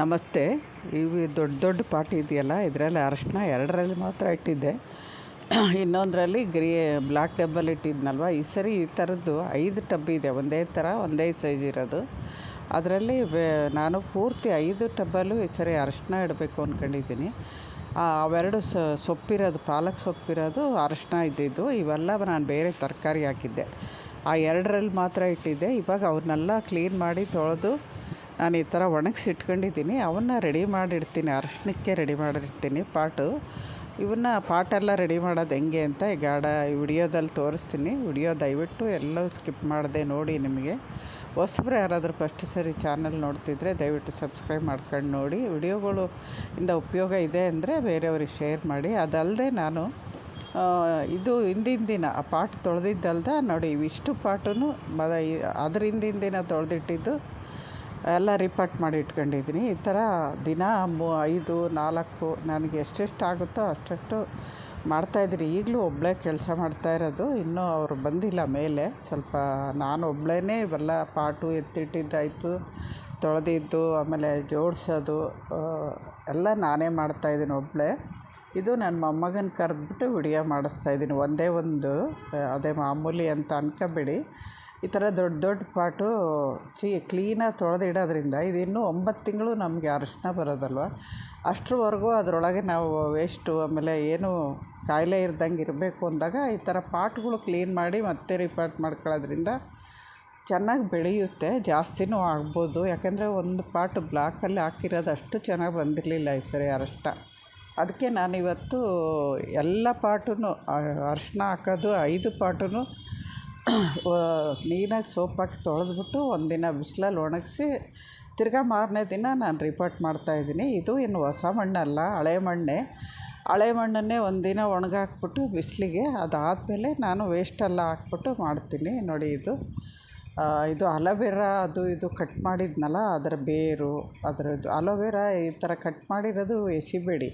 ನಮಸ್ತೆ. ಇವು ದೊಡ್ಡ ದೊಡ್ಡ ಪಾಟ್ ಇದೆಯಲ್ಲ, ಇದರಲ್ಲಿ ಅರಶಿನ 2ರಲ್ಲಿ ಮಾತ್ರ ಇಟ್ಟಿದ್ದೆ. ಇನ್ನೊಂದರಲ್ಲಿ ಬ್ಲ್ಯಾಕ್ ಡಬ್ಬಲ್ಲಿ ಇಟ್ಟಿದ್ನಲ್ವ. ಈ ಸರಿ ಈ ಥರದ್ದು 5 ಟಬ್ ಇದೆ, ಒಂದೇ ಥರ ಒಂದೇ ಸೈಜ್ ಇರೋದು. ಅದರಲ್ಲಿ ನಾನು ಪೂರ್ತಿ 5 ಟಬ್ಬಲ್ಲೂ ಈ ಸರಿ ಅರಶಿನ ಇಡಬೇಕು ಅಂದ್ಕೊಂಡಿದ್ದೀನಿ. ಅವೆರಡು ಸೊಪ್ಪಿರೋದು, ಪಾಲಕ್ ಸೊಪ್ಪಿರೋದು ಅರಶಿನ ಇದ್ದಿದ್ದು. ಇವೆಲ್ಲ ನಾನು ಬೇರೆ ತರಕಾರಿ ಹಾಕಿದ್ದೆ. ಆ 2ರಲ್ಲಿ ಮಾತ್ರ ಇಟ್ಟಿದ್ದೆ. ಇವಾಗ ಅವನ್ನೆಲ್ಲ ಕ್ಲೀನ್ ಮಾಡಿ ತೊಳೆದು ನಾನು ಈ ಥರ ಒಣಗಿಸಿ ಇಟ್ಕೊಂಡಿದ್ದೀನಿ. ಅವನ್ನ ರೆಡಿ ಮಾಡಿಡ್ತೀನಿ, ಅರಶಿನಕ್ಕೆ ರೆಡಿ ಮಾಡಿರ್ತೀನಿ ಪಾಟು. ಪಾಟೆಲ್ಲ ರೆಡಿ ಮಾಡೋದು ಹೆಂಗೆ ಅಂತ ಈಗ ವಿಡಿಯೋದಲ್ಲಿ ತೋರಿಸ್ತೀನಿ. ವಿಡಿಯೋ ದಯವಿಟ್ಟು ಎಲ್ಲವೂ ಸ್ಕಿಪ್ ಮಾಡದೆ ನೋಡಿ. ನಿಮಗೆ ಹೊಸಬ್ರು ಯಾರಾದರೂ ಫಸ್ಟ್ ಸರಿ ಚಾನಲ್ ನೋಡ್ತಿದ್ರೆ ದಯವಿಟ್ಟು ಸಬ್ಸ್ಕ್ರೈಬ್ ಮಾಡ್ಕೊಂಡು ನೋಡಿ. ವಿಡಿಯೋಗಳು ಇಂದ ಉಪಯೋಗ ಇದೆ ಅಂದರೆ ಬೇರೆಯವ್ರಿಗೆ ಶೇರ್ ಮಾಡಿ. ಅದಲ್ಲದೆ ನಾನು ಇದು ಹಿಂದಿನ ದಿನ ಆ ಪಾಟ್ ತೊಳೆದಿದ್ದಲ್ದ ನೋಡಿ, ಇವಿಷ್ಟು ಪಾಟೂ ಅದ್ರ ಹಿಂದಿನ ದಿನ ತೊಳೆದಿಟ್ಟಿದ್ದು ಎಲ್ಲ ರಿಪಟ್ ಮಾಡಿ ಇಟ್ಕೊಂಡಿದ್ದೀನಿ. ಈ ಥರ ದಿನ 5, 4 ನನಗೆ ಎಷ್ಟೆಷ್ಟು ಆಗುತ್ತೋ ಅಷ್ಟಷ್ಟು ಮಾಡ್ತಾಯಿದ್ದೀನಿ. ಈಗಲೂ ಒಬ್ಬಳೇ ಕೆಲಸ ಮಾಡ್ತಾಯಿರೋದು. ಇನ್ನೂ ಅವರು ಬಂದಿಲ್ಲ ಮೇಲೆ. ಸ್ವಲ್ಪ ನಾನು ಒಬ್ಬಳೇ ಇವೆಲ್ಲ ಪಾಟು ಎತ್ತಿಟ್ಟಿದ್ದಾಯಿತು, ತೊಳೆದಿದ್ದು, ಆಮೇಲೆ ಜೋಡಿಸೋದು ಎಲ್ಲ ನಾನೇ ಮಾಡ್ತಾಯಿದ್ದೀನಿ ಒಬ್ಬಳೇ. ಇದು ನನ್ನ ಮೊಮ್ಮಗನ ಕರೆದ್ಬಿಟ್ಟು ವಿಡಿಯೋ ಮಾಡಿಸ್ತಾಯಿದ್ದೀನಿ. ಒಂದೇ ಒಂದು ಅದೇ ಮಾಮೂಲಿ ಅಂತ ಅನ್ಕೋಬೇಡಿ. ಈ ಥರ ದೊಡ್ಡ ದೊಡ್ಡ ಪಾಟು ಕ್ಲೀನಾಗಿ ತೊಳೆದಿಡೋದ್ರಿಂದ ಇದು ಇನ್ನೂ 9 ತಿಂಗಳು ನಮಗೆ ಅರಶಿನ ಬರೋದಲ್ವ. ಅಷ್ಟರವರೆಗೂ ಅದರೊಳಗೆ ನಾವು ವೇಸ್ಟು ಆಮೇಲೆ ಏನು ಕಾಯಿಲೆ ಇರ್ದಂಗೆ ಇರಬೇಕು ಅಂದಾಗ ಈ ಥರ ಪಾಟ್ಗಳು ಕ್ಲೀನ್ ಮಾಡಿ ಮತ್ತೆ ರಿಪಾಟ್ ಮಾಡ್ಕೊಳ್ಳೋದ್ರಿಂದ ಚೆನ್ನಾಗಿ ಬೆಳೆಯುತ್ತೆ, ಜಾಸ್ತಿನೂ ಆಗ್ಬೋದು. ಯಾಕೆಂದರೆ ಒಂದು ಪಾಟು ಬ್ಲ್ಯಾಕಲ್ಲಿ ಹಾಕಿರೋದು ಅಷ್ಟು ಚೆನ್ನಾಗಿ ಬಂದಿರಲಿಲ್ಲ ಈ ಸರಿ ಅರಶಿನ. ಅದಕ್ಕೆ ನಾನಿವತ್ತು ಎಲ್ಲ ಪಾಟೂ ಅರಶಿನ ಹಾಕೋದು 5 ಪಾಟೂ ನೀರಾಗಿ ಸೋಪ್ ಹಾಕಿ ತೊಳೆದ್ಬಿಟ್ಟು ಒಂದಿನ ಬಿಸಿಲಲ್ಲಿ ಒಣಗಿಸಿ ತಿರ್ಗಾ ಮಾರನೇ ದಿನ ನಾನು ರಿಪೋರ್ಟ್ ಮಾಡ್ತಾಯಿದ್ದೀನಿ. ಇದು ಇನ್ನು ಹೊಸ ಮಣ್ಣಲ್ಲ, ಹಳೆ ಮಣ್ಣೇ. ಹಳೆ ಮಣ್ಣನ್ನೇ ಒಂದಿನ ಒಣಗಾಕ್ಬಿಟ್ಟು ಬಿಸಿಲಿಗೆ, ಅದಾದಮೇಲೆ ನಾನು ವೇಸ್ಟೆಲ್ಲ ಹಾಕ್ಬಿಟ್ಟು ಮಾಡ್ತೀನಿ. ನೋಡಿ, ಇದು ಅಲೋವೆರಾ ಅದು ಇದು ಕಟ್ ಮಾಡಿದ್ನಲ್ಲ, ಅದರ ಬೇರು, ಅದರದ್ದು ಅಲೋವೆರಾ ಈ ಥರ ಕಟ್ ಮಾಡಿರೋದು ಎಸಿಬೇಡಿ,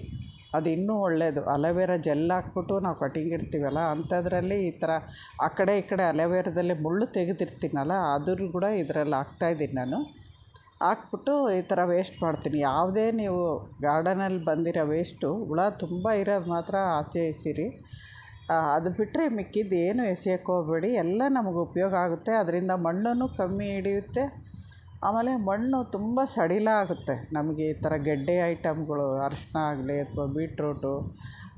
ಅದು ಇನ್ನೂ ಒಳ್ಳೆಯದು. ಅಲೋವೆರಾ ಜೆಲ್ ಹಾಕ್ಬಿಟ್ಟು ನಾವು ಕಟಿಂಗ್ ಇಡ್ತೀವಲ್ಲ, ಅಂಥದ್ರಲ್ಲಿ ಈ ಥರ ಆ ಕಡೆ ಈ ಕಡೆ ಅಲೋವೆರಾದಲ್ಲೇ ಮುಳ್ಳು ತೆಗೆದಿರ್ತೀನಲ್ಲ, ಅದ್ರ ಕೂಡ ಇದರಲ್ಲಿ ಹಾಕ್ತಾಯಿದ್ದೀನಿ ನಾನು. ಹಾಕ್ಬಿಟ್ಟು ಈ ಥರ ವೇಸ್ಟ್ ಮಾಡ್ತೀನಿ. ಯಾವುದೇ ನೀವು ಗಾರ್ಡನಲ್ಲಿ ಬಂದಿರೋ ವೇಸ್ಟು ಹುಳ ತುಂಬ ಇರೋದು ಮಾತ್ರ ಆಚೆ ಎಸೀರಿ. ಅದು ಬಿಟ್ಟರೆ ಮಿಕ್ಕಿದ್ದು ಏನು ಎಸೆಯೋಕ್ಕೆ ಹೋಗಬೇಡಿ. ಎಲ್ಲ ನಮಗೆ ಉಪಯೋಗ ಆಗುತ್ತೆ. ಅದರಿಂದ ಮಣ್ಣನ್ನು ಕಮ್ಮಿ ಹಿಡಿಯುತ್ತೆ. ಆಮೇಲೆ ಮಣ್ಣು ತುಂಬ ಸಡಿಲ ಆಗುತ್ತೆ ನಮಗೆ. ಈ ಥರ ಗೆಡ್ಡೆ ಐಟಮ್ಗಳು, ಅರಶಿನ ಆಗಲಿ ಅಥವಾ ಬೀಟ್ರೂಟು,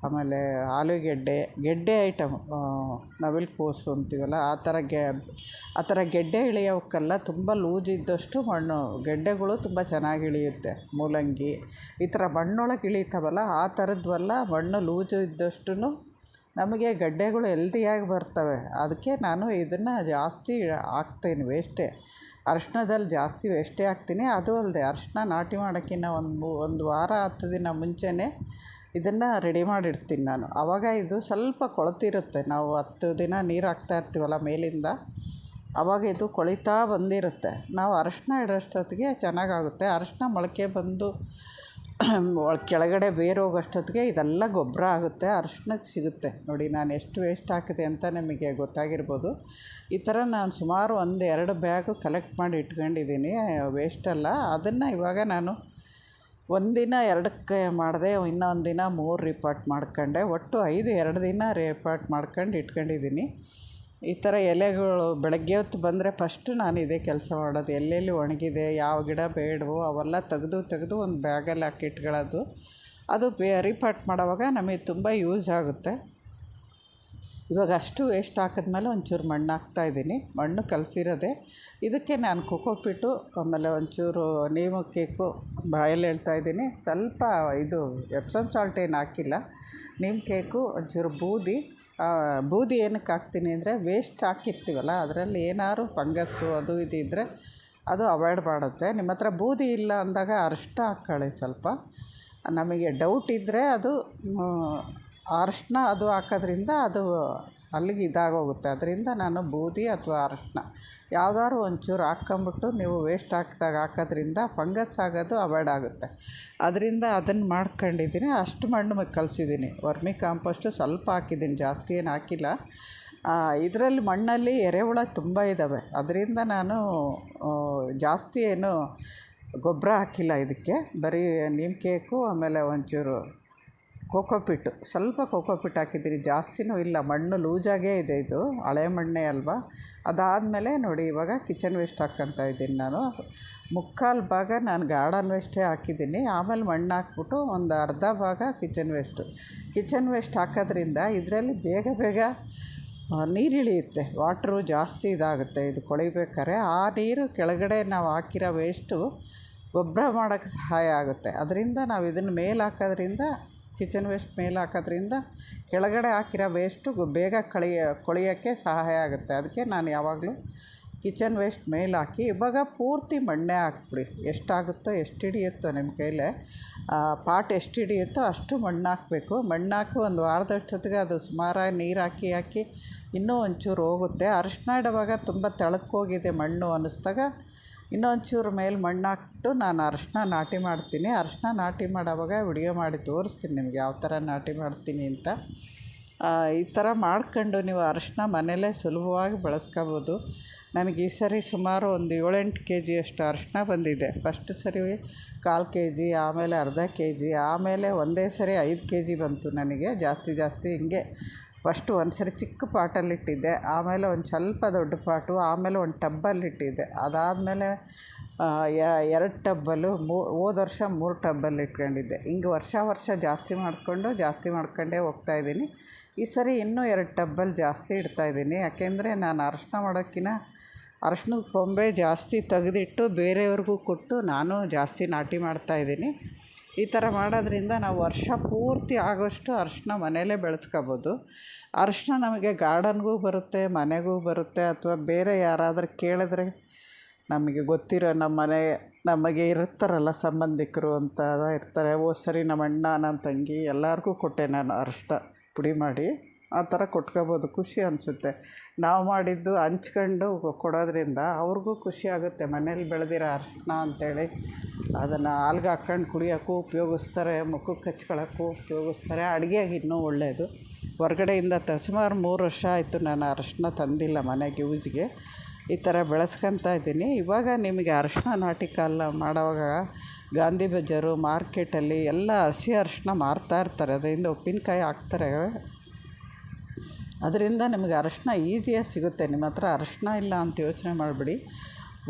ಆಮೇಲೆ ಗೆಡ್ಡೆ ಐಟಮ್, ನವಿಲುಕೋಸು ಅಂತೀವಲ್ಲ, ಆ ಥರ ಗೆಡ್ಡೆ ಇಳಿಯೋಕ್ಕೆಲ್ಲ ತುಂಬ ಲೂಸ್ ಇದ್ದಷ್ಟು ಮಣ್ಣು ಗೆಡ್ಡೆಗಳು ತುಂಬ ಚೆನ್ನಾಗಿ ಇಳಿಯುತ್ತೆ. ಮೂಲಂಗಿ ಈ ಥರ ಮಣ್ಣೊಳಗೆ ಇಳಿತಾವಲ್ಲ, ಆ ಥರದ್ವಲ್ಲ ಮಣ್ಣು ಲೂಸು ಇದ್ದಷ್ಟು ನಮಗೆ ಗಡ್ಡೆಗಳು ಹೆಲ್ದಿಯಾಗಿ ಬರ್ತವೆ. ಅದಕ್ಕೆ ನಾನು ಇದನ್ನು ಜಾಸ್ತಿ ಹಾಕ್ತೀನಿ, ವೇಸ್ಟೇ. ಅರಶಿನದಲ್ಲಿ ಜಾಸ್ತಿ ವೇಸ್ಟೇ ಹಾಕ್ತೀನಿ. ಅದು ಅಲ್ಲದೆ ಅರಶಿನ ನಾಟಿ ಮಾಡೋಕ್ಕಿಂತ ಒಂದು ವಾರ 10 ದಿನ ಮುಂಚೆನೇ ಇದನ್ನು ರೆಡಿ ಮಾಡಿಡ್ತೀನಿ ನಾನು. ಆವಾಗ ಇದು ಸ್ವಲ್ಪ ಕೊಳೆತಿರುತ್ತೆ. ನಾವು 10 ದಿನ ನೀರು ಹಾಕ್ತಾ ಇರ್ತೀವಲ್ಲ ಮೇಲಿಂದ, ಆವಾಗ ಇದು ಕೊಳಿತಾ ಬಂದಿರುತ್ತೆ. ನಾವು ಅರಶಿನ ಇಡೋಷ್ಟೊತ್ತಿಗೆ ಚೆನ್ನಾಗಾಗುತ್ತೆ. ಅರಶಿನ ಮೊಳಕೆ ಬಂದು ಕೆಳಗಡೆ ಬೇರು ಹೋಗೋಷ್ಟೊತ್ತಿಗೆ ಇದೆಲ್ಲ ಗೊಬ್ಬರ ಆಗುತ್ತೆ, ಅರಶಿನಕ್ಕೆ ಸಿಗುತ್ತೆ. ನೋಡಿ, ನಾನು ಎಷ್ಟು ವೇಸ್ಟ್ ಹಾಕಿದೆ ಅಂತ ನಿಮಗೆ ಗೊತ್ತಾಗಿರ್ಬೋದು. ಈ ಥರ ನಾನು ಸುಮಾರು 1-2 ಬ್ಯಾಗು ಕಲೆಕ್ಟ್ ಮಾಡಿ ಇಟ್ಕೊಂಡಿದ್ದೀನಿ ವೇಸ್ಟೆಲ್ಲ. ಅದನ್ನು ಇವಾಗ ನಾನು ಒಂದಿನ 2ಕ್ಕೆ ಮಾಡಿದೆ, ಇನ್ನೊಂದು ದಿನ 3 ರಿಪಾಟ್ ಮಾಡ್ಕೊಂಡೆ. ಒಟ್ಟು 2 ದಿನ ರಿಪಾಟ್ ಮಾಡ್ಕೊಂಡು ಇಟ್ಕೊಂಡಿದ್ದೀನಿ. ಈ ಥರ ಎಲೆಗಳು ಬೆಳಗ್ಗೆ ಹೊತ್ತು ಬಂದರೆ ಫಸ್ಟು ನಾನು ಇದೇ ಕೆಲಸ ಮಾಡೋದು. ಎಲ್ಲೆಲ್ಲಿ ಒಣಗಿದೆ, ಯಾವ ಗಿಡ ಬೇಡವೋ ಅವೆಲ್ಲ ತೆಗೆದು ಒಂದು ಬ್ಯಾಗಲ್ಲಿ ಹಾಕಿ ಇಟ್ಕೊಳ್ಳೋದು. ಅದು ರಿಪಾಟ್ ಮಾಡೋವಾಗ ನಮಗೆ ತುಂಬ ಯೂಸ್ ಆಗುತ್ತೆ. ಇವಾಗ ಅಷ್ಟು ವೇಸ್ಟ್ ಹಾಕಿದ್ಮೇಲೆ ಒಂಚೂರು ಮಣ್ಣು ಹಾಕ್ತಾಯಿದ್ದೀನಿ. ಮಣ್ಣು ಕಲಸಿರೋದೆ. ಇದಕ್ಕೆ ನಾನು ಕೊಕೊಪಿಟ್ಟು, ಆಮೇಲೆ ಒಂಚೂರು ನೀಮು ಕೇಕು ಬಾಯಲ್ಲಿ ಹೇಳ್ತಾಯಿದ್ದೀನಿ. ಸ್ವಲ್ಪ ಇದು ಎಪ್ಸಮ್ ಸಾಲ್ಟ್ ಏನು ಹಾಕಿಲ್ಲ, ನೀಮ್ ಕೇಕು, ಒಂಚೂರು ಬೂದಿ ಏನಕ್ಕೆ ಹಾಕ್ತೀನಿ ಅಂದರೆ, ವೇಸ್ಟ್ ಹಾಕಿರ್ತೀವಲ್ಲ ಅದರಲ್ಲಿ ಏನಾದ್ರು ಫಂಗಸ್ಸು ಅದು ಇದು ಇದ್ದರೆ ಅದು ಅವಾಯ್ಡ್ ಮಾಡುತ್ತೆ. ನಿಮ್ಮ ಹತ್ರ ಬೂದಿ ಇಲ್ಲ ಅಂದಾಗ ಅರಶಿನ ಹಾಕ್ಕೊಳ್ಳಿ ಸ್ವಲ್ಪ. ನಮಗೆ ಡೌಟ್ ಇದ್ದರೆ ಅದು ಅರಶಿನ ಅದು ಹಾಕೋದ್ರಿಂದ ಅದು ಅಲ್ಲಿಗೆ ಇದಾಗೋಗುತ್ತೆ. ಅದರಿಂದ ನಾನು ಬೂದಿ ಅಥವಾ ಅರಶಿನ ಯಾವುದಾದ್ರು ಒಂಚೂರು ಹಾಕ್ಕೊಂಬಿಟ್ಟು ನೀವು ವೇಸ್ಟ್ ಹಾಕೋದ್ರಿಂದ ಫಂಗಸ್ ಆಗೋದು ಅವಾಯ್ಡ್ ಆಗುತ್ತೆ. ಅದರಿಂದ ಅದನ್ನು ಮಾಡ್ಕೊಂಡಿದ್ದೀನಿ. ಅಷ್ಟು ಮಣ್ಣು ಕಲಸಿದ್ದೀನಿ. ವರ್ಮಿ ಕಾಂಪೋಸ್ಟು ಸ್ವಲ್ಪ ಹಾಕಿದ್ದೀನಿ, ಜಾಸ್ತಿ ಏನು ಹಾಕಿಲ್ಲ. ಇದರಲ್ಲಿ ಮಣ್ಣಲ್ಲಿ ಎರೆಹುಳ ತುಂಬ ಇದ್ದಾವೆ. ಅದರಿಂದ ನಾನು ಜಾಸ್ತಿ ಏನು ಗೊಬ್ಬರ ಹಾಕಿಲ್ಲ ಇದಕ್ಕೆ, ಬರೀ ನೀಮ್ ಕೇಕು ಆಮೇಲೆ ಒಂಚೂರು ಕೋಕೋಪಿಟ್ಟು, ಸ್ವಲ್ಪ ಕೋಕೋಪಿಟ್ ಹಾಕಿದ್ದೀನಿ, ಜಾಸ್ತಿನೂ ಇಲ್ಲ. ಮಣ್ಣು ಲೂಸಾಗೇ ಇದೆ, ಇದು ಹಳೆ ಮಣ್ಣೇ ಅಲ್ವಾ. ಅದಾದಮೇಲೆ ನೋಡಿ ಇವಾಗ ಕಿಚನ್ ವೇಸ್ಟ್ ಹಾಕ್ಕೊತಾ ಇದ್ದೀನಿ ನಾನು. ಮುಕ್ಕಾಲು ಭಾಗ ನಾನು ಗಾರ್ಡನ್ ವೇಸ್ಟೇ ಹಾಕಿದ್ದೀನಿ, ಆಮೇಲೆ ಮಣ್ಣು ಹಾಕ್ಬಿಟ್ಟು ಒಂದು ಅರ್ಧ ಭಾಗ ಕಿಚನ್ ವೇಸ್ಟ್ ಹಾಕೋದ್ರಿಂದ ಇದರಲ್ಲಿ ಬೇಗ ಬೇಗ ನೀರು ಇಳಿಯುತ್ತೆ, ವಾಟ್ರು ಜಾಸ್ತಿ ಇದಾಗುತ್ತೆ ಇದು ಕೊಳಿಬೇಕಾದ್ರೆ. ಆ ನೀರು ಕೆಳಗಡೆ ನಾವು ಹಾಕಿರೋ ವೇಸ್ಟು ಗೊಬ್ಬರ ಮಾಡೋಕ್ಕೆ ಸಹಾಯ ಆಗುತ್ತೆ. ಅದರಿಂದ ನಾವು ಇದನ್ನು ಮೇಲೆ ಹಾಕೋದ್ರಿಂದ, ಕಿಚನ್ ವೇಸ್ಟ್ ಮೇಲೆ ಹಾಕೋದ್ರಿಂದ ಕೆಳಗಡೆ ಹಾಕಿರೋ ವೇಸ್ಟು ಬೇಗ ಕೊಳೆಯೋಕ್ಕೆ ಸಹಾಯ ಆಗುತ್ತೆ. ಅದಕ್ಕೆ ನಾನು ಯಾವಾಗಲೂ ಕಿಚನ್ ವೇಸ್ಟ್ ಮೇಲೆ ಹಾಕಿ, ಇವಾಗ ಪೂರ್ತಿ ಮಣ್ಣೇ ಹಾಕ್ಬಿಡಿ. ಎಷ್ಟಾಗುತ್ತೋ, ಎಷ್ಟು ಹಿಡಿಯುತ್ತೋ ನಿಮ್ಮ ಕೈಲೇ, ಪಾಟ್ ಎಷ್ಟು ಹಿಡಿಯುತ್ತೋ ಅಷ್ಟು ಮಣ್ಣು ಹಾಕಬೇಕು. ಮಣ್ಣು ಹಾಕಿ ಒಂದು ವಾರದಷ್ಟೊತ್ತಿಗೆ ಅದು ಸುಮಾರಾಗಿ ನೀರು ಹಾಕಿ ಇನ್ನೂ ಒಂಚೂರು ಹೋಗುತ್ತೆ. ಅರಿಶಿನ ಇಡುವಾಗ ತುಂಬ ತೆಳಕ್ಕೋಗಿದೆ ಮಣ್ಣು ಅನ್ನಿಸ್ದಾಗ ಇನ್ನೊಂಚೂರು ಮೇಲೆ ಮಣ್ಣು ಹಾಕ್ಬಿಟ್ಟು ನಾನು ಅರಿಶಿನ ನಾಟಿ ಮಾಡ್ತೀನಿ. ಅರಿಶಿನ ನಾಟಿ ಮಾಡೋವಾಗ ವಿಡಿಯೋ ಮಾಡಿ ತೋರಿಸ್ತೀನಿ ನಿಮಗೆ ಯಾವ ಥರ ನಾಟಿ ಮಾಡ್ತೀನಿ ಅಂತ. ಈ ಥರ ಮಾಡ್ಕೊಂಡು ನೀವು ಅರಿಶಿನ ಮನೆಯಲ್ಲೇ ಸುಲಭವಾಗಿ ಬಳಸ್ಕೋಬೋದು. ನನಗೆ ಈ ಸರಿ ಸುಮಾರು ಒಂದು 7-8 kg ಅಷ್ಟು ಅರಿಶಿನ ಬಂದಿದೆ. ಫಸ್ಟ್ ಸರಿ 1/4 kg, ಆಮೇಲೆ ಅರ್ಧ kg, ಆಮೇಲೆ ಒಂದೇ ಸರಿ 5 kg ಬಂತು ನನಗೆ. ಜಾಸ್ತಿ ಹಿಂಗೆ ಫಸ್ಟು ಒಂದು ಸರಿ ಚಿಕ್ಕ ಪಾಟಲ್ಲಿಟ್ಟಿದ್ದೆ, ಆಮೇಲೆ ಒಂದು ಸ್ವಲ್ಪ ದೊಡ್ಡ ಪಾಟು, ಆಮೇಲೆ ಒಂದು ಟಬ್ಬಲ್ಲಿಟ್ಟಿದ್ದೆ. ಅದಾದಮೇಲೆ 2 ಟಬ್ಬಲ್ಲು, ಹೋದ ವರ್ಷ 3 ಟಬ್ಬಲ್ಲಿ ಇಟ್ಕೊಂಡಿದ್ದೆ. ಹಿಂಗೆ ವರ್ಷ ಜಾಸ್ತಿ ಮಾಡ್ಕೊಂಡೇ ಹೋಗ್ತಾಯಿದ್ದೀನಿ. ಈ ಸರಿ ಇನ್ನೂ 2 ಟಬ್ಬಲ್ಲಿ ಜಾಸ್ತಿ ಇಡ್ತಾಯಿದ್ದೀನಿ. ಯಾಕೆಂದರೆ ನಾನು ಅರಿಶಿನ ಮಾಡೋಕ್ಕಿಂತ ಅರಿಶಿನದ ಕೊಂಬೆ ಜಾಸ್ತಿ ತೆಗೆದಿಟ್ಟು ಬೇರೆಯವ್ರಿಗೂ ಕೊಟ್ಟು ನಾನು ಜಾಸ್ತಿ ನಾಟಿ ಮಾಡ್ತಾಯಿದ್ದೀನಿ. ಈ ಥರ ಮಾಡೋದ್ರಿಂದ ನಾವು ವರ್ಷ ಪೂರ್ತಿ ಆಗೋಷ್ಟು ಅರಿಶಿನ ಮನೆಯಲ್ಲೇ ಬೆಳೆಸ್ಕೋಬೋದು. ಅರಿಶಿನ ನಮಗೆ ಗಾರ್ಡನ್ಗೂ ಬರುತ್ತೆ, ಮನೆಗೂ ಬರುತ್ತೆ, ಅಥವಾ ಬೇರೆ ಯಾರಾದರೂ ಕೇಳಿದ್ರೆ ನಮಗೆ ಗೊತ್ತಿರೋ ನಮಗೆ ಇರ್ತಾರಲ್ಲ ಸಂಬಂಧಿಕರು ಅಂತ ಇರ್ತಾರೆ. ಹೋದ ಸರಿ ನಮ್ಮ ಅಣ್ಣ, ನಮ್ಮ ತಂಗಿ ಎಲ್ಲರಿಗೂ ಕೊಟ್ಟೆ ನಾನು ಅರಿಶಿನ ಪುಡಿ ಮಾಡಿ. ಆ ಥರ ಕೊಟ್ಕೋಬೋದು, ಖುಷಿ ಅನಿಸುತ್ತೆ. ನಾವು ಮಾಡಿದ್ದು ಹಂಚ್ಕೊಂಡು ಕೊಡೋದ್ರಿಂದ ಅವ್ರಿಗೂ ಖುಷಿ ಆಗುತ್ತೆ. ಮನೇಲಿ ಬೆಳೆದಿರೋ ಅರಿಶಿನ ಅಂಥೇಳಿ ಅದನ್ನು ಹಾಲ್ಗೆ ಹಾಕ್ಕೊಂಡು ಕುಡಿಯೋಕ್ಕೂ ಉಪಯೋಗಿಸ್ತಾರೆ, ಮುಖಕ್ಕೆ ಹಚ್ಕೊಳ್ಳೋಕ್ಕೂ ಉಪಯೋಗಿಸ್ತಾರೆ, ಅಡುಗೆಗೆ ಇನ್ನೂ ಒಳ್ಳೆಯದು. ಹೊರ್ಗಡೆಯಿಂದ ಸುಮಾರು 3 ವರ್ಷ ಆಯಿತು ನಾನು ಅರಿಶಿನ ತಂದಿಲ್ಲ ಮನೆಗೆ ಯೂಸ್ಗೆ. ಈ ಥರ ಬೆಳೆಸ್ಕೊತಾ ಇದ್ದೀನಿ. ಇವಾಗ ನಿಮಗೆ ಅರಿಶಿನ ನಾಟಿ ಮಾಡೋವಾಗ ಗಾಂಧಿ ಬಜಾರು, ಮಾರ್ಕೆಟಲ್ಲಿ ಎಲ್ಲ ಹಸಿ ಅರಿಶಿನ ಮಾರ್ತಾಯಿರ್ತಾರೆ, ಅದರಿಂದ ಉಪ್ಪಿನಕಾಯಿ ಹಾಕ್ತಾರೆ. ಅದರಿಂದ ನಿಮಗೆ ಅರಿಶಿನ ಈಸಿಯಾಗಿ ಸಿಗುತ್ತೆ. ನಿಮ್ಮ ಹತ್ರ ಅರಿಶಿನ ಇಲ್ಲ ಅಂತ ಯೋಚನೆ ಮಾಡಿಬಿಡಿ.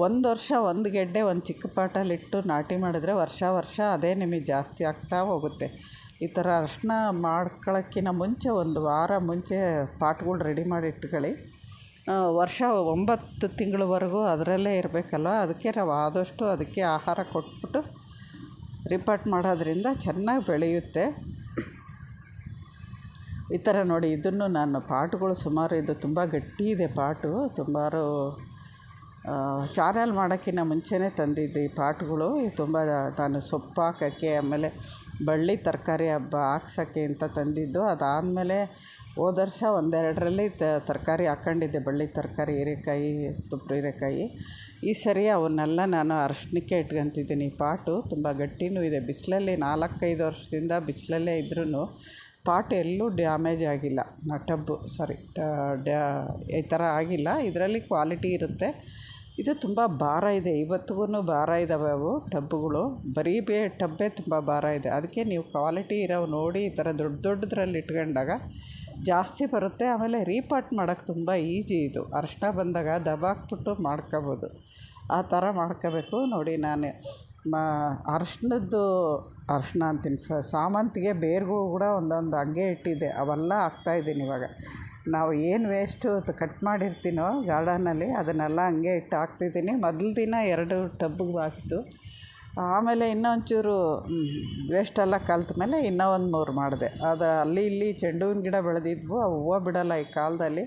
ಒಂದು ವರ್ಷ ಒಂದು ಗೆಡ್ಡೆ ಒಂದು ಚಿಕ್ಕ ಪಾಟಲ್ಲಿಟ್ಟು ನಾಟಿ ಮಾಡಿದ್ರೆ ವರ್ಷ ಅದೇ ನಿಮಗೆ ಜಾಸ್ತಿ ಆಗ್ತಾ ಹೋಗುತ್ತೆ. ಈ ಥರ ಅರಿಶಿನ ಮಾಡ್ಕೊಳ್ಳೋಕ್ಕಿಂತ ಮುಂಚೆ 1 ವಾರ ಮುಂಚೆ ಪಾಟ್ಗಳು ರೆಡಿ ಮಾಡಿ ಇಟ್ಕೊಳ್ಳಿ. ವರ್ಷ 9 ತಿಂಗಳವರೆಗೂ ಅದರಲ್ಲೇ ಇರಬೇಕಲ್ವ, ಅದಕ್ಕೆ ನಾವು ಆದಷ್ಟು ಅದಕ್ಕೆ ಆಹಾರ ಕೊಟ್ಬಿಟ್ಟು ರಿಪಾಟ್ ಮಾಡೋದ್ರಿಂದ ಚೆನ್ನಾಗಿ ಬೆಳೆಯುತ್ತೆ. ಈ ಥರ ನೋಡಿ, ಇದನ್ನು ನಾನು ಪಾಟ್ಗಳು ಸುಮಾರು, ಇದು ತುಂಬ ಗಟ್ಟಿ ಇದೆ ಪಾಟು. ಸುಮಾರು ಚಾನಲ್ ಮಾಡೋಕ್ಕಿಂತ ಮುಂಚೆನೇ ತಂದಿದ್ದು ಈ ಪಾಟ್ಗಳು. ತುಂಬ ನಾನು ಸೊಪ್ಪು ಹಾಕೋಕ್ಕೆ, ಆಮೇಲೆ ಬಳ್ಳಿ ತರಕಾರಿ ಹಾಕ್ಸೋಕ್ಕೆ ಅಂತ ತಂದಿದ್ದು. ಅದಾದಮೇಲೆ ಹೋದ ವರ್ಷ 1-2ರಲ್ಲಿ ತರಕಾರಿ ಹಾಕ್ಕೊಂಡಿದ್ದೆ, ಬಳ್ಳಿ ತರಕಾರಿ, ಹೀರೆಕಾಯಿ, ತುಪ್ಪರಿ ಹೀರೆಕಾಯಿ. ಈ ಸರಿ ಅವನ್ನೆಲ್ಲ ನಾನು ಅರಿಶಿನಕ್ಕೆ ಇಟ್ಕೊತಿದ್ದೀನಿ. ಪಾಟು ತುಂಬ ಗಟ್ಟಿನೂ ಇದೆ. ಬಿಸಿಲಲ್ಲಿ 4-5 ವರ್ಷದಿಂದ ಬಿಸಿಲಲ್ಲೇ ಇದ್ರೂ ಪಾಟ್ ಎಲ್ಲೂ ಡ್ಯಾಮೇಜ್ ಆಗಿಲ್ಲ. ಈ ಥರ ಆಗಿಲ್ಲ. ಇದರಲ್ಲಿ ಕ್ವಾಲಿಟಿ ಇರುತ್ತೆ. ಇದು ತುಂಬ ಭಾರ ಇದೆ, ಇವತ್ತಿಗೂ ಭಾರ ಇದ್ದಾವೆ ಅವು ಟಬ್ಬುಗಳು. ಬರೀ ಟಬ್ಬೇ ತುಂಬ ಭಾರ ಇದೆ. ಅದಕ್ಕೆ ನೀವು ಕ್ವಾಲಿಟಿ ಇರೋವು ನೋಡಿ ಈ ಥರ ದೊಡ್ಡದ್ರಲ್ಲಿ ಇಟ್ಕೊಂಡಾಗ ಜಾಸ್ತಿ ಬರುತ್ತೆ. ಆಮೇಲೆ ರೀಪಾಟ್ ಮಾಡೋಕ್ಕೆ ತುಂಬ ಈಸಿ. ಇದು ಅರಿಶಿನ ಬಂದಾಗ ದಬಾಕ್ಬಿಟ್ಟು ಮಾಡ್ಕೋಬೋದು. ಆ ಥರ ಮಾಡ್ಕೋಬೇಕು. ನೋಡಿ, ನಾನು ಅರಿಶಿನ ಅಂತೀನಿ, ಸಾಮಂತಿಗೆ ಬೇರುಗಳು ಕೂಡ ಒಂದೊಂದು ಹಂಗೆ ಇಟ್ಟಿದ್ದೆ, ಅವೆಲ್ಲ ಹಾಕ್ತಾಯಿದ್ದೀನಿ ಇವಾಗ. ನಾವು ಏನು ವೇಸ್ಟು ಕಟ್ ಮಾಡಿರ್ತೀನೋ ಗಾರ್ಡನಲ್ಲಿ ಅದನ್ನೆಲ್ಲ ಹಂಗೆ ಇಟ್ಟು ಹಾಕ್ತಿದ್ದೀನಿ. ಮೊದಲ ದಿನ 2 ಟಬ್ಬಿಗೆ ಹಾಕಿದ್ದು, ಆಮೇಲೆ ಇನ್ನೊಂಚೂರು ವೇಸ್ಟೆಲ್ಲ ಕಲ್ತ ಮೇಲೆ ಇನ್ನೂ ಒಂದು 3 ಮಾಡಿದೆ. ಅದು ಅಲ್ಲಿ ಇಲ್ಲಿ ಚೆಂಡು ಹೂವಿನ ಗಿಡ ಬೆಳೆದಿದ್ವು, ಅವು ಹೂವು ಬಿಡೋಲ್ಲ ಈ ಕಾಲದಲ್ಲಿ.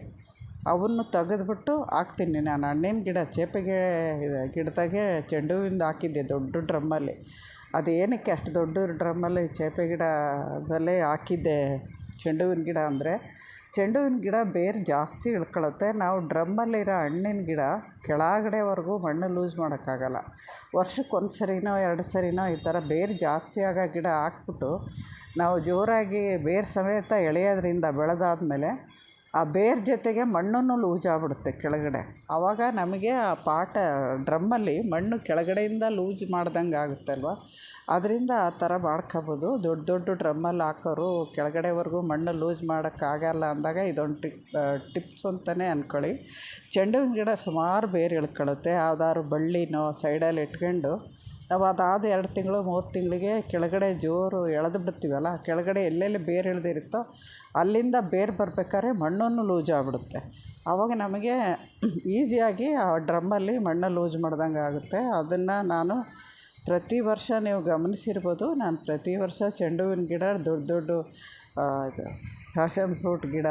ಅವನ್ನು ತೆಗೆದ್ಬಿಟ್ಟು ಹಾಕ್ತೀನಿ. ನಾನು ಹಣ್ಣಿನ ಗಿಡ, ಚೇಪೆಗೆ ಗಿಡದಾಗೆ ಚೆಂಡು ಹೂವಿಂದು ಹಾಕಿದ್ದೆ ದೊಡ್ಡ ಡ್ರಮ್ಮಲ್ಲಿ. ಅದು ಏನಕ್ಕೆ ಅಷ್ಟು ದೊಡ್ಡ ಡ್ರಮ್ಮಲ್ಲಿ ಚೇಪೆ ಗಿಡದಲ್ಲೇ ಹಾಕಿದ್ದೆ ಚೆಂಡು ಹೂವಿನ ಗಿಡ ಅಂದರೆ, ಚೆಂಡು ಹೂವಿನ ಗಿಡ ಬೇರು ಜಾಸ್ತಿ ಇಳ್ಕೊಳ್ಳುತ್ತೆ. ನಾವು ಡ್ರಮ್ಮಲ್ಲಿರೋ ಹಣ್ಣಿನ ಗಿಡ ಕೆಳಗಡೆವರೆಗೂ ಮಣ್ಣು ಲೂಸ್ ಮಾಡೋಕ್ಕಾಗಲ್ಲ. ವರ್ಷಕ್ಕೆ 1 ಸರಿನೋ 2 ಸರಿನೋ ಈ ಥರ ಬೇರು ಜಾಸ್ತಿ ಆಗೋ ಗಿಡ ಹಾಕ್ಬಿಟ್ಟು ನಾವು ಜೋರಾಗಿ ಬೇರು ಸಮೇತ ಎಳೆಯೋದ್ರಿಂದ ಬೆಳೆದಾದ್ಮೇಲೆ ಆ ಬೇರ್ ಜೊತೆಗೆ ಮಣ್ಣನ್ನು ಲೂಸ್ ಆಗ್ಬಿಡುತ್ತೆ ಕೆಳಗಡೆ. ಆವಾಗ ನಮಗೆ ಆ ಡ್ರಮ್ಮಲ್ಲಿ ಮಣ್ಣು ಕೆಳಗಡೆಯಿಂದ ಲೂಸ್ ಮಾಡ್ದಂಗೆ ಆಗುತ್ತೆ ಅಲ್ವ. ಅದರಿಂದ ಆ ಥರ ಮಾಡ್ಕೊಬೋದು. ದೊಡ್ಡ ದೊಡ್ಡ ಡ್ರಮ್ಮಲ್ಲಿ ಹಾಕೋರು ಕೆಳಗಡೆವರೆಗೂ ಮಣ್ಣು ಲೂಸ್ ಮಾಡೋಕ್ಕಾಗಲ್ಲ ಅಂದಾಗ ಇದೊಂದು ಟಿಪ್ಸ್ ಅಂತಲೇ ಅಂದ್ಕೊಳ್ಳಿ. ಚೆಂಡು ಹೂವಿನ ಗಿಡ ಸುಮಾರು ಬೇರು ಇಳ್ಕೊಳ್ಳುತ್ತೆ. ಯಾವ್ದಾದ್ರು ಬಳ್ಳಿನೋ ಸೈಡಲ್ಲಿ ಇಟ್ಕೊಂಡು ನಾವು ಅದಾದ 2 ತಿಂಗಳು 3 ತಿಂಗಳಿಗೆ ಕೆಳಗಡೆ ಜೋರು ಎಳೆದು ಬಿಡ್ತೀವಲ್ಲ, ಕೆಳಗಡೆ ಎಲ್ಲೆಲ್ಲಿ ಬೇರು ಇಳಿದಿರುತ್ತೋ ಅಲ್ಲಿಂದ ಬೇರು ಬರ್ಬೇಕಾದ್ರೆ ಮಣ್ಣನ್ನು ಲೂಸ್ ಆಗಿಬಿಡುತ್ತೆ. ಆವಾಗ ನಮಗೆ ಈಸಿಯಾಗಿ ಆ ಡ್ರಮ್ಮಲ್ಲಿ ಮಣ್ಣು ಲೂಸ್ ಮಾಡ್ದಂಗೆ ಆಗುತ್ತೆ. ಅದನ್ನು ನಾನು ಪ್ರತಿ ವರ್ಷ ನೀವು ಗಮನಿಸಿರ್ಬೋದು, ನಾನು ಪ್ರತಿ ವರ್ಷ ಚೆಂಡು ಹೂವಿನ ಗಿಡ ದೊಡ್ಡ ಇದು ಪ್ಯಾಷನ್ ಫ್ರೂಟ್ ಗಿಡ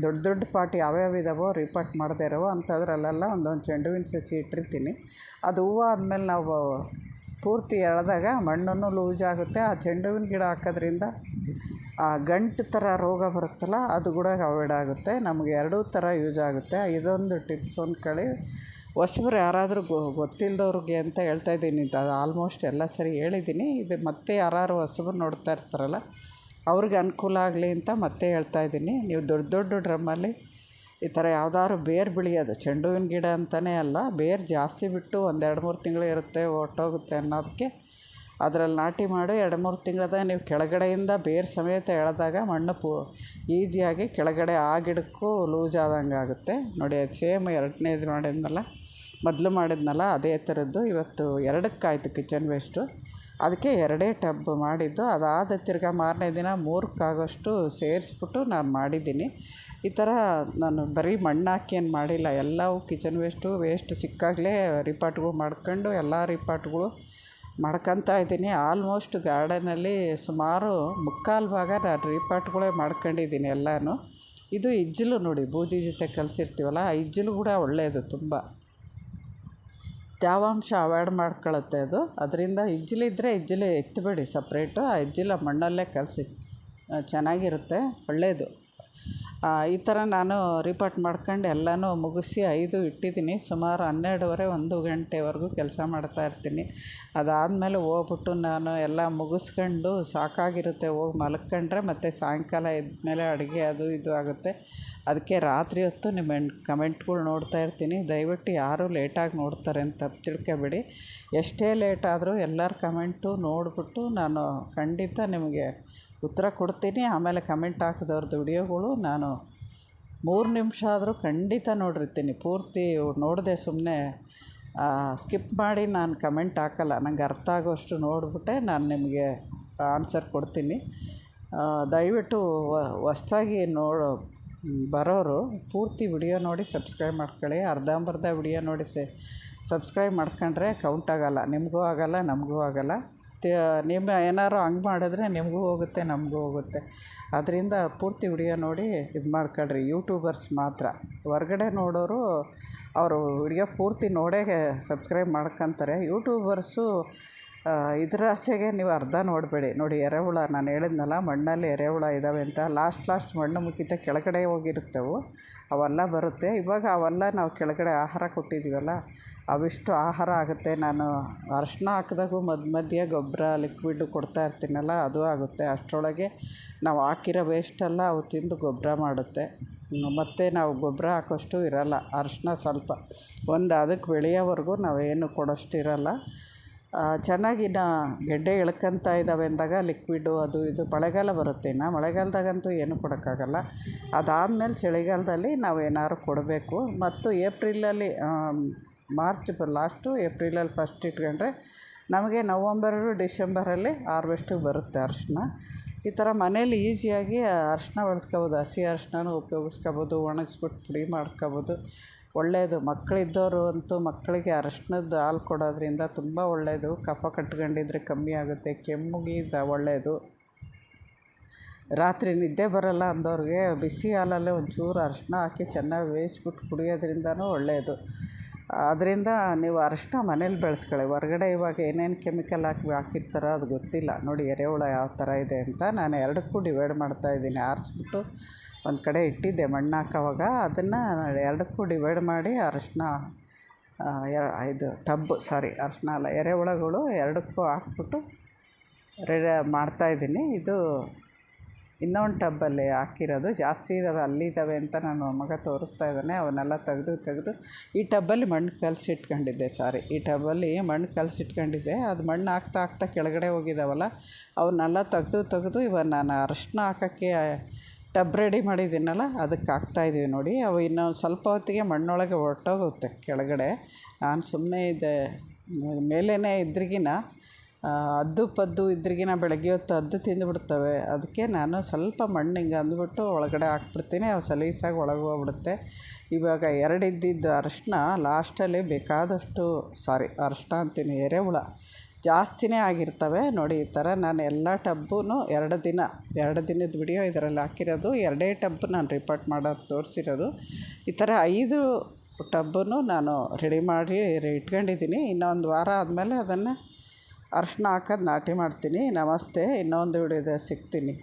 ದೊಡ್ಡ ದೊಡ್ಡ ಪಾಟ್ ಯಾವ್ಯಾವ ಇದ್ದಾವೋ ರೀಪಾಟ್ ಮಾಡದೇ ಇರೋವೋ ಅಂಥದ್ರಲ್ಲೆಲ್ಲ ಒಂದೊಂದು ಚೆಂಡು ಹೂವಿನ ಸಸಿ ಇಟ್ಟಿರ್ತೀನಿ. ಅದು ಹೂವು ಆದಮೇಲೆ ನಾವು ಪೂರ್ತಿ ಎಳೆದಾಗ ಮಣ್ಣನ್ನು ಲೂಸ್ ಆಗುತ್ತೆ. ಆ ಚೆಂಡು ಹೂವಿನ ಗಿಡ ಹಾಕೋದ್ರಿಂದ ಆ ಗಂಟು ಥರ ರೋಗ ಬರುತ್ತಲ್ಲ ಅದು ಕೂಡ ಅವಾಯ್ಡ್ ಆಗುತ್ತೆ. ನಮಗೆ ಎರಡೂ ಥರ ಯೂಸ್ ಆಗುತ್ತೆ. ಇದೊಂದು ಟಿಪ್ಸ್ ಅಂದ್ಕೊಳ್ಳಿ. ಹೊಸಬ್ರು ಯಾರಾದರೂ ಗೊತ್ತಿಲ್ಲದವ್ರಿಗೆ ಅಂತ ಹೇಳ್ತಾಯಿದ್ದೀನಿ. ಅದು ಆಲ್ಮೋಸ್ಟ್ ಎಲ್ಲ ಸರಿ ಹೇಳಿದ್ದೀನಿ. ಇದು ಮತ್ತೆ ಯಾರು ಹೊಸಬ್ರು ನೋಡ್ತಾ ಇರ್ತಾರಲ್ಲ ಅವ್ರಿಗೆ ಅನುಕೂಲ ಆಗಲಿ ಅಂತ ಮತ್ತೆ ಹೇಳ್ತಾಯಿದ್ದೀನಿ. ನೀವು ದೊಡ್ಡ ದೊಡ್ಡ ಡ್ರಮ್ಮಲ್ಲಿ ಈ ಥರ ಯಾವ್ದಾದ್ರು ಬೇರು ಬೆಳೆಯೋದು, ಚೆಂಡು ಹೂವಿನ ಗಿಡ ಅಂತಲೇ ಅಲ್ಲ, ಬೇರು ಜಾಸ್ತಿ ಬಿಟ್ಟು 1-2-3 ತಿಂಗಳು ಇರುತ್ತೆ ಹೊರ್ಟೋಗುತ್ತೆ ಅನ್ನೋದಕ್ಕೆ ಅದರಲ್ಲಿ ನಾಟಿ ಮಾಡಿ 2-3 ತಿಂಗಳದಾಗ ನೀವು ಕೆಳಗಡೆಯಿಂದ ಬೇರು ಸಮೇತ ಎಳೆದಾಗ ಮಣ್ಣು ಈಸಿಯಾಗಿ ಕೆಳಗಡೆ ಆ ಗಿಡಕ್ಕೂ ಲೂಸ್ ಆದಂಗೆ ಆಗುತ್ತೆ. ನೋಡಿ, ಅದು ಸೇಮ್ ಎರಡನೇದು ಮೊದಲು ಮಾಡಿದ್ನಲ್ಲ ಅದೇ ಥರದ್ದು. ಇವತ್ತು 2ಕ್ಕಾಯ್ತು ಕಿಚನ್ ವೇಸ್ಟು. ಅದಕ್ಕೆ 2 ಟಬ್ ಮಾಡಿದ್ದು. ಅದಾದ ತಿರ್ಗಾ ಮಾರನೇ ದಿನ 3ಕ್ಕಾಗೋಷ್ಟು ಸೇರಿಸ್ಬಿಟ್ಟು ನಾನು ಮಾಡಿದ್ದೀನಿ. ಈ ಥರ ನಾನು ಬರೀ ಮಣ್ಣು ಹಾಕಿ ಏನು ಮಾಡಿಲ್ಲ. ಎಲ್ಲವೂ ಕಿಚನ್ ವೇಸ್ಟ್ ಸಿಕ್ಕಾಗಲೇ ರೀಪಾಟ್ಗಳು ಮಾಡ್ಕೊಂಡು ಎಲ್ಲ ರೀಪಾಟ್ಗಳು ಮಾಡ್ಕೊತಾ ಇದ್ದೀನಿ. ಆಲ್ಮೋಸ್ಟ್ ಗಾರ್ಡನಲ್ಲಿ ಸುಮಾರು 3/4 ಭಾಗ ನಾನು ರೀಪಾಟ್ಗಳೇ ಮಾಡ್ಕೊಂಡಿದ್ದೀನಿ ಎಲ್ಲನೂ. ಇದು ಇಜ್ಜಲು ನೋಡಿ, ಬೂದಿ ಜೊತೆ ಕಲಸಿರ್ತೀವಲ್ಲ, ಆ ಇಜ್ಜಲು ಕೂಡ ಒಳ್ಳೆಯದು. ತುಂಬ ತೇವಾಂಶ ಅವಾಯ್ಡ್ ಮಾಡ್ಕೊಳ್ಳುತ್ತೆ ಅದು. ಅದರಿಂದ ಇಜ್ಜಲಿದ್ದರೆ ಇಜ್ಜಲು ಎತ್ತಬೇಡಿ ಸಪ್ರೇಟು, ಆ ಇಜ್ಜಲ ಮಣ್ಣಲ್ಲೇ ಕಲಸಿ ಚೆನ್ನಾಗಿರುತ್ತೆ, ಒಳ್ಳೆಯದು. ಈ ಥರ ನಾನು ರೀಪಾಟ್ ಮಾಡ್ಕೊಂಡು ಎಲ್ಲನೂ ಮುಗಿಸಿ 5 ಇಟ್ಟಿದ್ದೀನಿ. ಸುಮಾರು 12:30-1 ಗಂಟೆವರೆಗೂ ಕೆಲಸ ಮಾಡ್ತಾಯಿರ್ತೀನಿ. ಅದಾದಮೇಲೆ ಹೋಗ್ಬಿಟ್ಟು ನಾನು ಎಲ್ಲ ಮುಗಿಸ್ಕೊಂಡು ಸಾಕಾಗಿರುತ್ತೆ, ಹೋಗಿ ಮಲ್ಕೊಂಡ್ರೆ ಮತ್ತು ಸಾಯಂಕಾಲ ಎದ್ಮೇಲೆ ಅಡುಗೆ ಅದು ಇದು ಆಗುತ್ತೆ. ಅದಕ್ಕೆ ರಾತ್ರಿ ಹೊತ್ತು ನಿಮ್ಮ ಕಮೆಂಟ್ಗಳು ನೋಡ್ತಾ ಇರ್ತೀನಿ. ದಯವಿಟ್ಟು ಯಾರೂ ಲೇಟಾಗಿ ನೋಡ್ತಾರೆ ಅಂತ ತಪ್ಪು ತಿಳ್ಕೊಬೇಡಿ. ಎಷ್ಟೇ ಲೇಟಾದರೂ ಎಲ್ಲರ ಕಮೆಂಟು ನೋಡಿಬಿಟ್ಟು ನಾನು ಖಂಡಿತ ನಿಮಗೆ ಉತ್ತರ ಕೊಡ್ತೀನಿ. ಆಮೇಲೆ ಕಮೆಂಟ್ ಹಾಕಿದವ್ರದ್ದು ವಿಡಿಯೋಗಳು ನಾನು 3 ನಿಮಿಷ ಆದರೂ ಖಂಡಿತ ನೋಡಿರ್ತೀನಿ. ಪೂರ್ತಿ ನೋಡದೆ ಸುಮ್ಮನೆ ಸ್ಕಿಪ್ ಮಾಡಿ ನಾನು ಕಮೆಂಟ್ ಹಾಕಲ್ಲ. ನಂಗೆ ಅರ್ಥ ಆಗೋಷ್ಟು ನೋಡಿಬಿಟ್ಟೆ ನಾನು ನಿಮಗೆ ಆನ್ಸರ್ ಕೊಡ್ತೀನಿ. ದಯವಿಟ್ಟು ಹೊಸ್ದಾಗಿ ಬರೋರು ಪೂರ್ತಿ ವಿಡಿಯೋ ನೋಡಿ ಸಬ್ಸ್ಕ್ರೈಬ್ ಮಾಡ್ಕೊಳ್ಳಿ. ಅರ್ಧಂಬರ್ಧ ವಿಡಿಯೋ ನೋಡಿ ಸಬ್ಸ್ಕ್ರೈಬ್ ಮಾಡ್ಕೊಂಡ್ರೆ ಕೌಂಟ್ ಆಗೋಲ್ಲ, ನಿಮಗೂ ಆಗೋಲ್ಲ ನಮಗೂ ಆಗೋಲ್ಲ. ನಿಮ್ಮ ಏನಾರು ಹಂಗೆ ಮಾಡಿದ್ರೆ ನಿಮಗೂ ಹೋಗುತ್ತೆ ನಮಗೂ ಹೋಗುತ್ತೆ. ಅದರಿಂದ ಪೂರ್ತಿ ವಿಡಿಯೋ ನೋಡಿ ಇದು ಮಾಡ್ಕೊಳ್ರಿ. ಯೂಟ್ಯೂಬರ್ಸ್ ಮಾತ್ರ, ಹೊರ್ಗಡೆ ನೋಡೋರು ಅವರು ವಿಡಿಯೋ ಪೂರ್ತಿ ನೋಡೇ ಸಬ್ಸ್ಕ್ರೈಬ್ ಮಾಡ್ಕೊತಾರೆ. ಯೂಟ್ಯೂಬರ್ಸು ಇದರ ಆಸೆಗೆ ನೀವು ಅರ್ಧ ನೋಡಬೇಡಿ. ನೋಡಿ, ಎರೆಹುಳ ನಾನು ಹೇಳಿದ್ನಲ್ಲ, ಮಣ್ಣಲ್ಲಿ ಎರೆಹುಳ ಇದ್ದಾವೆ ಅಂತ. ಲಾಸ್ಟ್ ಮಣ್ಣು ಮುಕ್ಕಿತ ಕೆಳಗಡೆ ಹೋಗಿರುತ್ತವು, ಅವೆಲ್ಲ ಬರುತ್ತೆ. ಇವಾಗ ಅವೆಲ್ಲ ನಾವು ಕೆಳಗಡೆ ಆಹಾರ ಕೊಟ್ಟಿದ್ದೀವಲ್ಲ, ಅವಿಷ್ಟು ಆಹಾರ ಆಗುತ್ತೆ. ನಾನು ಅರಿಶಿನ ಹಾಕಿದಾಗೂ ಮಧ್ಯೆ ಗೊಬ್ಬರ ಲಿಕ್ವಿಡ್ಡು ಕೊಡ್ತಾ ಇರ್ತೀನಲ್ಲ, ಅದು ಆಗುತ್ತೆ. ಅಷ್ಟರೊಳಗೆ ನಾವು ಹಾಕಿರೋ ವೇಸ್ಟೆಲ್ಲ ಅವು ತಿಂದು ಗೊಬ್ಬರ ಮಾಡುತ್ತೆ. ಮತ್ತು ನಾವು ಗೊಬ್ಬರ ಹಾಕೋಷ್ಟು ಇರೋಲ್ಲ. ಅರಿಶಿನ ಸ್ವಲ್ಪ ಅದಕ್ಕೆ ಬೆಳೆಯೋವರೆಗೂ ನಾವೇನು ಕೊಡೋಷ್ಟು ಇರೋಲ್ಲ. ಚೆನ್ನಾಗಿ ಗೆಡ್ಡೆ ಇಳ್ಕೊತಾ ಇದ್ದಾವೆ ಅಂದಾಗ ಲಿಕ್ವಿಡ್ಡು ಅದು ಇದು ಮಳೆಗಾಲ ಬರುತ್ತೆ. ಮಳೆಗಾಲದಾಗಂತೂ ಏನೂ ಕೊಡೋಕ್ಕಾಗಲ್ಲ. ಅದಾದಮೇಲೆ ಚಳಿಗಾಲದಲ್ಲಿ ನಾವು ಏನಾದ್ರು ಕೊಡಬೇಕು. ಮತ್ತು ಏಪ್ರಿಲಲ್ಲಿ ಮಾರ್ಚ್ ಲಾಸ್ಟು, ಏಪ್ರಿಲಲ್ಲಿ ಫಸ್ಟ್ ಇಟ್ಕೊಂಡ್ರೆ ನಮಗೆ ನವಂಬರು-ಡಿಸೆಂಬರಲ್ಲಿ ಹಾರ್ವೆಸ್ಟಿಗೆ ಬರುತ್ತೆ ಅರಿಶಿನ. ಈ ಥರ ಮನೇಲಿ ಈಸಿಯಾಗಿ ಅರಿಶಿನ ಬಳಸ್ಕೊಬೋದು. ಹಸಿ ಅರಿಶಿನನೂ ಉಪಯೋಗಿಸ್ಕೊಬೋದು, ಒಣಗಿಸ್ಬಿಟ್ಟು ಪುಡಿ ಮಾಡ್ಕೊಬೋದು. ಒಳ್ಳೆಯದು. ಮಕ್ಕಳಿದ್ದವರು ಅಂತೂ ಮಕ್ಕಳಿಗೆ ಅರಿಶಿನದ ಹಾಲು ಕೊಡೋದ್ರಿಂದ ತುಂಬ ಒಳ್ಳೆಯದು. ಕಫ ಕಟ್ಕೊಂಡಿದ್ರೆ ಕಮ್ಮಿ ಆಗುತ್ತೆ, ಕೆಮ್ಮಿಗೆ ಒಳ್ಳೆಯದು. ರಾತ್ರಿ ನಿದ್ದೆ ಬರೋಲ್ಲ ಅಂದವ್ರಿಗೆ ಬಿಸಿ ಹಾಲಲ್ಲೇ ಒಂಚೂರು ಅರಿಶಿನ ಹಾಕಿ ಚೆನ್ನಾಗಿ ಬೇಯಿಸ್ಬಿಟ್ಟು ಕುಡಿಯೋದ್ರಿಂದನೂ ಒಳ್ಳೆಯದು. ಅದರಿಂದ ನೀವು ಅರಿಶಿನ ಮನೇಲಿ ಬೆಳೆಸ್ಕೊಳ್ಳಿ. ಹೊರಗಡೆ ಇವಾಗ ಏನೇನು ಕೆಮಿಕಲ್ ಹಾಕಿರ್ತಾರೋ ಅದು ಗೊತ್ತಿಲ್ಲ. ನೋಡಿ, ಎರೆಹುಳ ಯಾವ ಥರ ಇದೆ ಅಂತ. ನಾನು 2ಕ್ಕೂ ಡಿವೈಡ್ ಮಾಡ್ತಾಯಿದ್ದೀನಿ. ಆರಿಸ್ಬಿಟ್ಟು ಒಂದು ಕಡೆ ಇಟ್ಟಿದ್ದೆ ಮಣ್ಣು ಹಾಕೋವಾಗ, ಅದನ್ನು 2ಕ್ಕೂ ಡಿವೈಡ್ ಮಾಡಿ ಅರಿಶಿನ ಅರಿಶಿನ ಅಲ್ಲ, ಎರೆಹುಳಗಳು 2ಕ್ಕೂ ಹಾಕ್ಬಿಟ್ಟು ಮಾಡ್ತಾಯಿದ್ದೀನಿ. ಇದು ಇನ್ನೊಂದು ಟಬ್ಬಲ್ಲಿ ಹಾಕಿರೋದು. ಜಾಸ್ತಿ ಇದ್ದಾವೆ, ಅಲ್ಲಿದ್ದಾವೆ ಅಂತ ನಾನು ಮಗ ತೋರಿಸ್ತಾ ಇದ್ದಾನೆ. ಅವನ್ನೆಲ್ಲ ತೆಗೆದು ಈ ಟಬ್ಬಲ್ಲಿ ಮಣ್ಣು ಕಲಸಿಟ್ಕೊಂಡಿದ್ದೆ. ಈ ಟಬ್ಬಲ್ಲಿ ಮಣ್ಣು ಕಲಸಿಟ್ಕೊಂಡಿದ್ದೆ. ಅದು ಮಣ್ಣು ಹಾಕ್ತಾ ಕೆಳಗಡೆ ಹೋಗಿದ್ದಾವಲ್ಲ, ಅವನ್ನೆಲ್ಲ ತೆಗೆದು ಇವಾಗ ನಾನು ಅರಶಿನ ಹಾಕೋಕ್ಕೆ ಟಬ್ ರೆಡಿ ಮಾಡಿದ್ದೀನಲ್ಲ, ಅದಕ್ಕೆ ಹಾಕ್ತಾಯಿದ್ದೀವಿ ನೋಡಿ. ಅವು ಇನ್ನೊಂದು ಸ್ವಲ್ಪ ಹೊತ್ತಿಗೆ ಮಣ್ಣೊಳಗೆ ಹೊರಟೋಗುತ್ತೆ ಕೆಳಗಡೆ. ನಾನು ಸುಮ್ಮನೆ ಮೇಲೇ ಇದ್ರಿಗಿನ ಹದ್ದು ಪದ್ದು ಇದ್ರಿಗಿನ ಬೆಳಗ್ಗೆ ಹೊತ್ತು ಹದ್ದು ತಿಂದುಬಿಡ್ತವೆ. ಅದಕ್ಕೆ ನಾನು ಸ್ವಲ್ಪ ಮಣ್ಣು ಹಿಂಗೆ ಅಂದ್ಬಿಟ್ಟು ಒಳಗಡೆ ಹಾಕ್ಬಿಡ್ತೀನಿ. ಅವು ಸಲೀಸಾಗಿ ಒಳಗೆ ಹೋಗ್ಬಿಡುತ್ತೆ. ಇವಾಗ 2 ಇದ್ದಿದ್ದು ಅರಶಿನ ಲಾಸ್ಟಲ್ಲಿ ಬೇಕಾದಷ್ಟು ಅರಶಿನ ಅಂತೀನಿ, ಎರೆಹುಳ ಜಾಸ್ತಿನೇ ಆಗಿರ್ತವೆ ನೋಡಿ. ಈ ಥರ ನಾನು ಎಲ್ಲ ಟಬ್ಬೂ 2 ದಿನದ ವಿಡಿಯೋ ಇದರಲ್ಲಿ ಹಾಕಿರೋದು. 2 ಟಬ್ ನಾನು ರಿಪೋರ್ಟ್ ಮಾಡೋದು ತೋರಿಸಿರೋದು. ಈ ಥರ 5 ಟಬ್ಬನ್ನು ನಾನು ರೆಡಿ ಮಾಡಿ ಇಟ್ಕೊಂಡಿದ್ದೀನಿ. ಇನ್ನೊಂದು ವಾರ ಆದಮೇಲೆ ಅದನ್ನು ಅರಶಿನ ಹಾಕೋದು ನಾಟಿ ಮಾಡ್ತೀನಿ. ನಮಸ್ತೆ. ಇನ್ನೊಂದು ವಿಡಿಯೋದಲ್ಲಿ ಸಿಗ್ತೀನಿ.